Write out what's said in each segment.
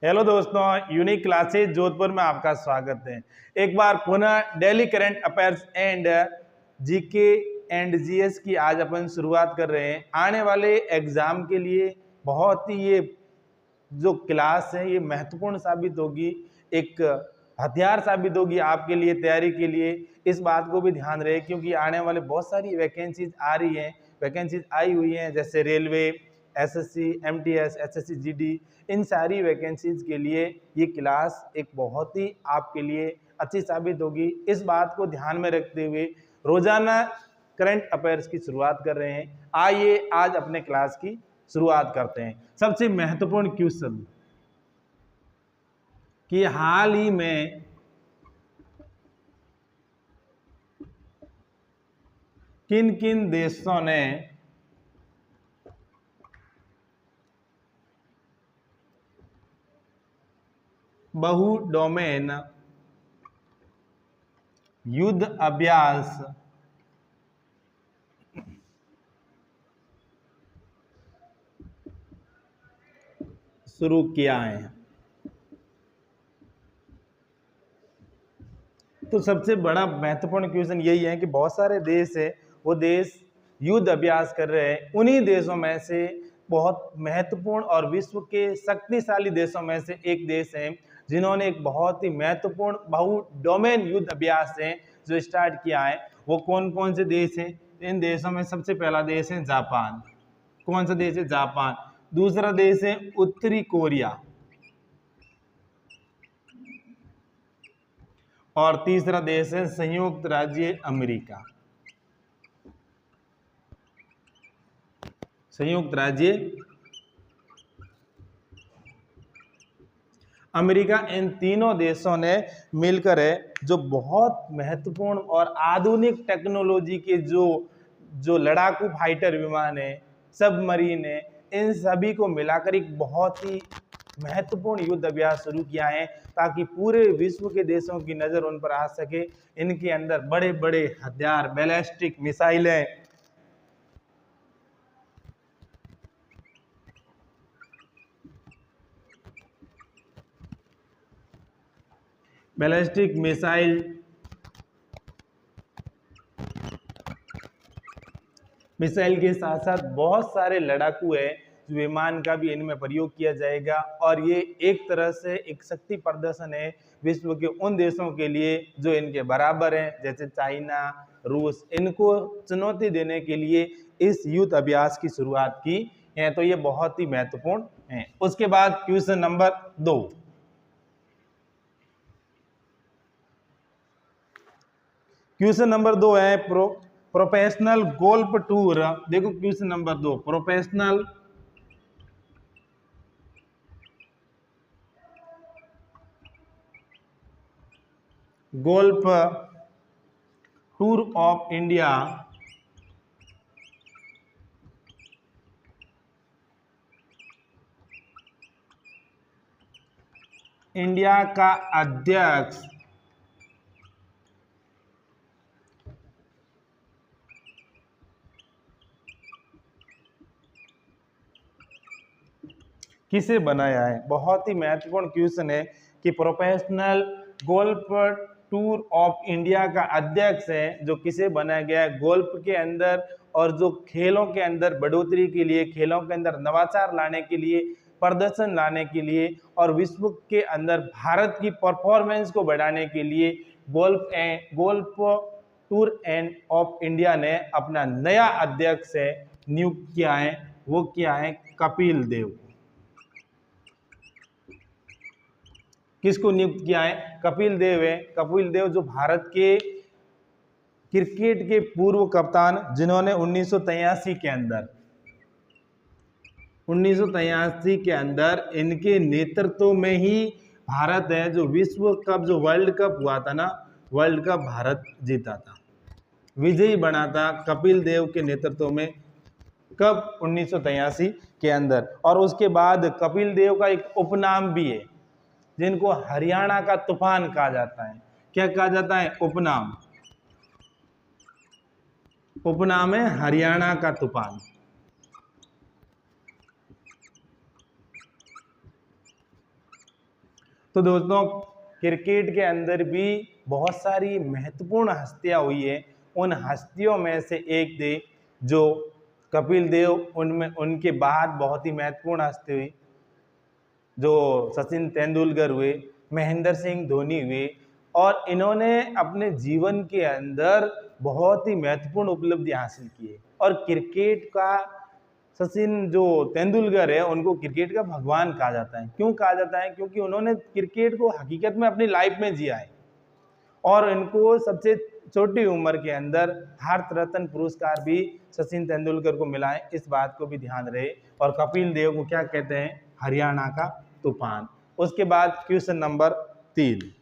Hello दोस्तों, unique classes Jodhpur में आपका स्वागत है। एक बार पुनः daily current affairs and GK and GS की आज अपन शुरुआत कर रहे हैं। आने वाले एग्जाम के लिए बहुत ही ये जो क्लास है ये महत्वपूर्ण साबित होगी, एक हथियार साबित होगी आपके लिए, तैयारी के लिए। इस बात को भी ध्यान रहे क्योंकि आने वाले बहुत सारी वैकेंसीज आ रही हैं, वैकेंसीज आई हुई हैं, जैसे railway, SSC, MTS, SSC GD, इन सारी वैकेंसीज के लिए ये क्लास एक बहुत ही आपके लिए अच्छी साबित होगी। इस बात को ध्यान में रखते हुए रोजाना करंट अफेयर्स की शुरुआत कर रहे हैं। आइए आज अपने क्लास की शुरुआत करते हैं। सबसे महत्वपूर्ण क्वेश्चन कि हाल ही में किन किन देशों ने बहु डोमेन युद्ध अभ्यास शुरू किया है। तो सबसे बड़ा महत्वपूर्ण क्वेश्चन यही है कि बहुत सारे देश है, वो देश युद्ध अभ्यास कर रहे हैं। उन्हीं देशों में से बहुत महत्वपूर्ण और विश्व के शक्तिशाली देशों में से एक देश है जिन्होंने एक बहुत ही महत्वपूर्ण बहु डोमेन युद्ध अभ्यास है जो स्टार्ट किया है। वो कौन कौन से देश हैं? इन देशों में सबसे पहला देश है जापान। कौन सा देश है? जापान। दूसरा देश है उत्तरी कोरिया और तीसरा देश है संयुक्त राज्य अमेरिका। संयुक्त राज्य अमेरिका, इन तीनों देशों ने मिलकर है जो बहुत महत्वपूर्ण और आधुनिक टेक्नोलॉजी के जो जो लड़ाकू फाइटर विमान है, सबमरीन है, इन सभी को मिलाकर एक बहुत ही महत्वपूर्ण युद्ध अभ्यास शुरू किया है ताकि पूरे विश्व के देशों की नजर उन पर आ सके। इनके अंदर बड़े बड़े हथियार, बैलिस्टिक मिसाइलें, बैलिस्टिक मिसाइल के साथ साथ बहुत सारे लड़ाकू है जो विमान का भी इनमें प्रयोग किया जाएगा। और ये एक तरह से एक शक्ति प्रदर्शन है विश्व के उन देशों के लिए जो इनके बराबर हैं, जैसे चाइना, रूस। इनको चुनौती देने के लिए इस युद्ध अभ्यास की शुरुआत की है। तो ये बहुत ही महत्वपूर्ण है। उसके बाद क्वेश्चन नंबर 2। क्वेश्चन नंबर 2 है प्रोफेशनल गोल्फ टूर। देखो question number 2, professional golf tour of India India का अध्यक्ष किसे बनाया है? बहुत ही महत्वपूर्ण क्वेश्चन है कि professional golf tour of India का अध्यक्ष है जो किसे बनाया गया है? गोल्फ के अंदर और जो खेलों के अंदर बढ़ोतरी के लिए, खेलों के अंदर नवाचार लाने के लिए, प्रदर्शन लाने के लिए और विश्व के अंदर भारत की परफॉर्मेंस को बढ़ाने के लिए golf tour end of India ने अपना नया अध्यक्ष नियुक्त किया है। वो क्या है? कपिल देव। किसको नियुक्त किया है? कपिल देव है। कपिल देव जो भारत के क्रिकेट के पूर्व कप्तान, जिन्होंने 1983 के अंदर इनके नेतृत्व में ही भारत है जो विश्व कप, जो वर्ल्ड कप हुआ था ना, वर्ल्ड कप भारत जीता था, विजयी बना था कपिल देव के नेतृत्व में। कब? 1983 के अंदर। और उसके बाद कपिल देव का एक उपनाम भी है जिनको हरियाणा का तूफान कहा जाता है। क्या कहा जाता है? उपनाम। उपनाम है हरियाणा का तूफान। तो दोस्तों क्रिकेट के अंदर भी बहुत सारी महत्वपूर्ण हस्तियां हुई है। उन हस्तियों में से एक थे जो कपिल देव, उनमें उनके बाद बहुत ही महत्वपूर्ण हस्ती हुई जो सचिन तेंदुलकर हुए, महेंद्र सिंह धोनी हुए, और इन्होंने अपने जीवन के अंदर बहुत ही महत्वपूर्ण उपलब्धि हासिल की है। और क्रिकेट का सचिन जो तेंदुलकर है उनको क्रिकेट का भगवान कहा जाता है। क्यों कहा जाता है? क्योंकि उन्होंने क्रिकेट को हकीकत में अपनी लाइफ में जिया है और इनको सबसे छोटी उम्र के अंदर भारत रत्न पुरस्कार भी सचिन तेंदुलकर को मिला है। इस बात को भी ध्यान रहे। और कपिल देव को क्या कहते हैं? हरियाणा का तूफान। उसके बाद क्वेश्चन नंबर 3,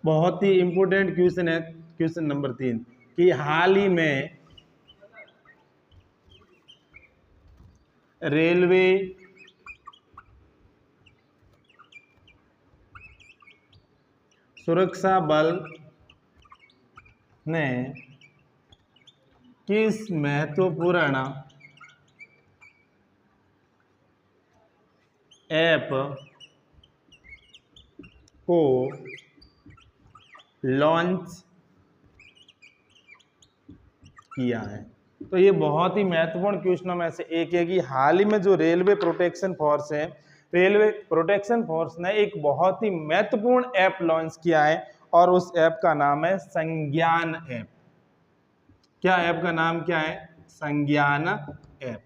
बहुत ही इंपॉर्टेंट क्वेश्चन है। क्वेश्चन नंबर 3 कि हाल ही में रेलवे सुरक्षा बल ने किस महत्वपूर्ण ऐप को लॉन्च किया है? तो ये बहुत ही महत्वपूर्ण क्वेश्चनों में से एक है कि हाल ही में जो रेलवे प्रोटेक्शन फोर्स है, रेलवे प्रोटेक्शन फोर्स ने एक बहुत ही महत्वपूर्ण ऐप लॉन्च किया है और उस ऐप का नाम है संज्ञान ऐप। क्या ऐप का नाम क्या है? संज्ञान ऐप।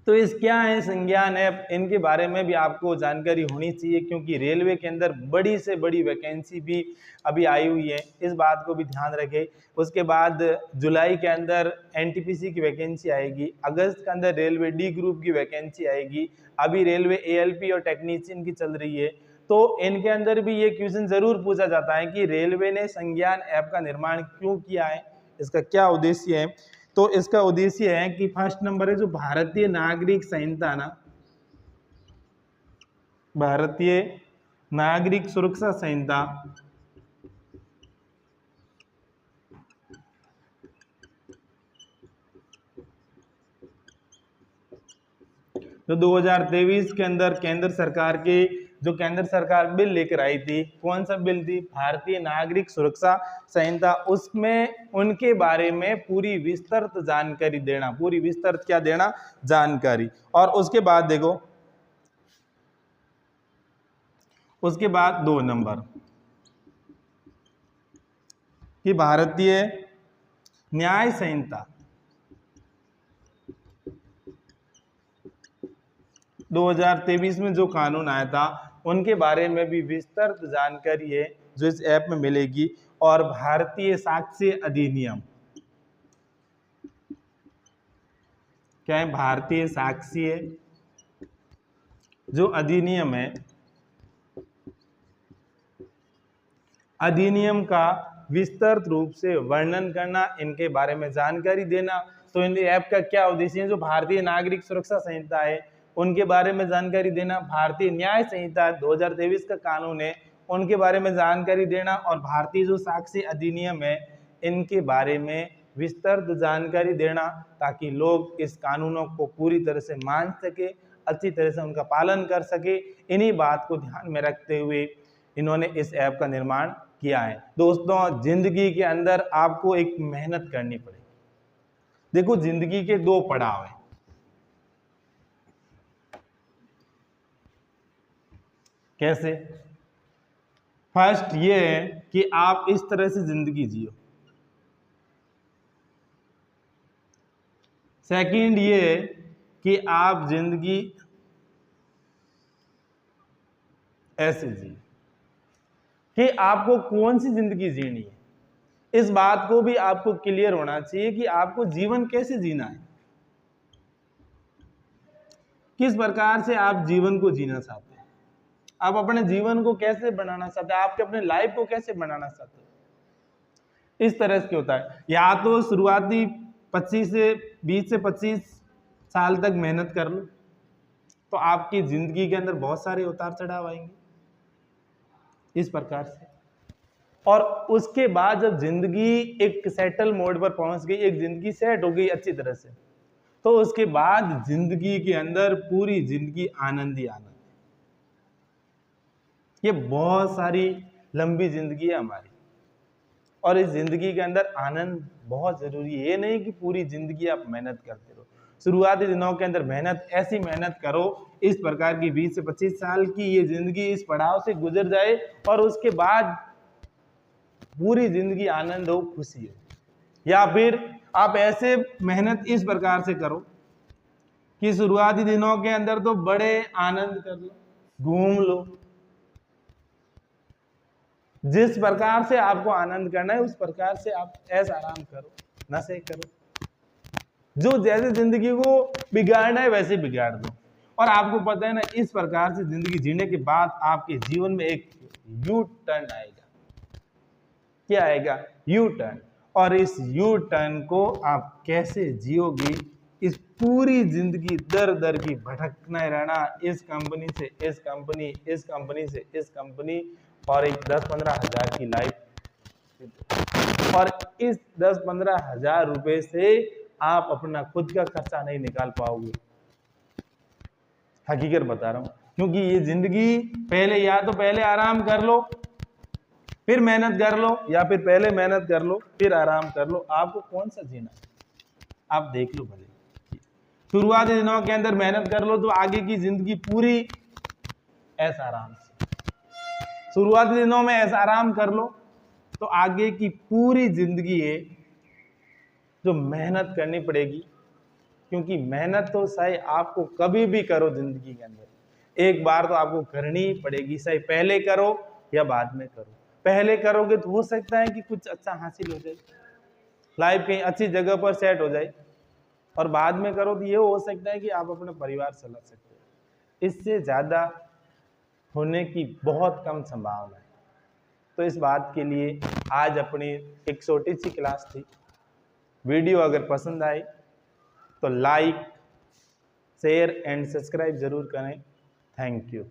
तो इस क्या है संज्ञान ऐप, इनके बारे में भी आपको जानकारी होनी चाहिए क्योंकि रेलवे के अंदर बड़ी से बड़ी वैकेंसी भी अभी आई हुई है, इस बात को भी ध्यान रखें। उसके बाद जुलाई के अंदर एनटीपीसी की वैकेंसी आएगी, अगस्त के अंदर रेलवे डी ग्रुप की वैकेंसी आएगी, अभी रेलवे एएलपी और टेक्नीशियन की चल रही है। तो इनके अंदर भी ये क्वेश्चन जरूर पूछा जाता है कि रेलवे ने संज्ञान ऐप का निर्माण क्यों किया है, इसका क्या उद्देश्य है। तो इसका उद्देश्य है कि फर्स्ट नंबर है जो भारतीय नागरिक संहिता ना, भारतीय नागरिक सुरक्षा संहिता जो 2023 के अंदर केंद्र सरकार के जो केंद्र सरकार बिल लेकर आई थी, कौन सा बिल थी? भारतीय नागरिक सुरक्षा संहिता। उसमें उनके बारे में पूरी विस्तृत जानकारी देना, पूरी विस्तृत क्या देना? जानकारी। और उसके बाद देखो, उसके बाद 2 नंबर कि भारतीय न्याय संहिता 2023 में जो कानून आया था उनके बारे में भी विस्तृत जानकारी है जो इस ऐप में मिलेगी। और भारतीय साक्ष्य अधिनियम, क्या है? भारतीय साक्ष्य जो अधिनियम है, अधिनियम का विस्तृत रूप से वर्णन करना, इनके बारे में जानकारी देना। तो इन ऐप का क्या उद्देश्य है? जो भारतीय नागरिक सुरक्षा संहिता है उनके बारे में जानकारी देना, भारतीय न्याय संहिता 2023 का कानून है उनके बारे में जानकारी देना, और भारतीय जो साक्ष्य अधिनियम है इनके बारे में विस्तृत जानकारी देना, ताकि लोग इस कानूनों को पूरी तरह से मान सके, अच्छी तरह से उनका पालन कर सके। इन्हीं बात को ध्यान में रखते हुए इन्होंने इस ऐप का निर्माण किया है। दोस्तों जिंदगी के अंदर आपको एक मेहनत करनी पड़ेगी। देखो जिंदगी के 2 पड़ाव हैं। कैसे? फर्स्ट ये है कि आप इस तरह से जिंदगी जियो, सेकंड ये है कि आप जिंदगी ऐसे जिए कि आपको कौन सी जिंदगी जीनी है, इस बात को भी आपको क्लियर होना चाहिए कि आपको जीवन कैसे जीना है, किस प्रकार से आप जीवन को जीना चाहते हैं, आप अपने जीवन को कैसे बनाना चाहते हैं, आपके अपने लाइफ को कैसे बनाना चाहते हैं। इस तरह से होता है। या तो शुरुआती 20 से 25 साल तक मेहनत कर लो तो आपकी जिंदगी के अंदर बहुत सारे उतार चढ़ाव आएंगे। इस प्रकार से और उसके बाद जब जिंदगी एक सेटल मोड पर पहुंच गई, एक जिंदगी सेट हो गई अच्छी तरह से, तो उसके बाद जिंदगी के अंदर पूरी जिंदगी आनंद ही आनंद। ये बहुत सारी लंबी जिंदगी है हमारी, और इस जिंदगी के अंदर आनंद बहुत जरूरी है। ये नहीं कि पूरी जिंदगी आप मेहनत करते रहो। शुरुआती दिनों के अंदर मेहनत, ऐसी मेहनत करो इस प्रकार की 20 से 25 साल की ये जिंदगी इस पड़ाव से गुजर जाए, और उसके बाद पूरी जिंदगी आनंद हो, खुशी हो। या फिर आप ऐसे मेहनत इस प्रकार से करो कि शुरुआती दिनों के अंदर तो बड़े आनंद कर लो, घूम लो, जिस प्रकार से आपको आनंद करना है उस प्रकार से आप ऐसा आराम करो, नशे करो, जो जैसे जिंदगी को बिगाड़ना है वैसे बिगाड़ दो। और आपको पता है ना, इस प्रकार से जिंदगी जीने के बाद आपके जीवन में एक यू टर्न आएगा। क्या आएगा? U turn. और इस यू टर्न को आप कैसे जियोगे? इस पूरी जिंदगी दर दर की भटकना रहना, इस कंपनी से इस कंपनी, इस कंपनी से इस कंपनी, और एक 10-15 हजार की लाइफ, और इस 10-15 हजार रुपए से आप अपना खुद का खर्चा नहीं निकाल पाओगे। हकीकत बता रहा हूं, क्योंकि ये जिंदगी पहले, या तो पहले आराम कर लो फिर मेहनत कर लो, या फिर पहले मेहनत कर लो फिर आराम कर लो। आपको कौन सा जीना है आप देख लो। भले शुरुआती दिनों के अंदर मेहनत कर लो तो आगे की जिंदगी पूरी ऐसा आराम से, शुरुआती दिनों में ऐसा आराम कर लो तो आगे की पूरी जिंदगी है जो मेहनत करनी पड़ेगी। क्योंकि मेहनत तो चाहे आपको कभी भी करो जिंदगी के अंदर, एक बार तो आपको करनी ही पड़ेगी, चाहे पहले करो या बाद में करो। पहले करोगे तो हो सकता है कि कुछ अच्छा हासिल हो जाए, लाइफ कहीं अच्छी जगह पर सेट हो जाए, और बाद में करो तो ये हो सकता है कि आप अपना परिवार चला सकते हो। इससे ज्यादा होने की बहुत कम संभावना है। तो इस बात के लिए आज अपनी एक छोटी सी क्लास थी। वीडियो अगर पसंद आए तो लाइक, शेयर एंड सब्सक्राइब जरूर करें। Thank you.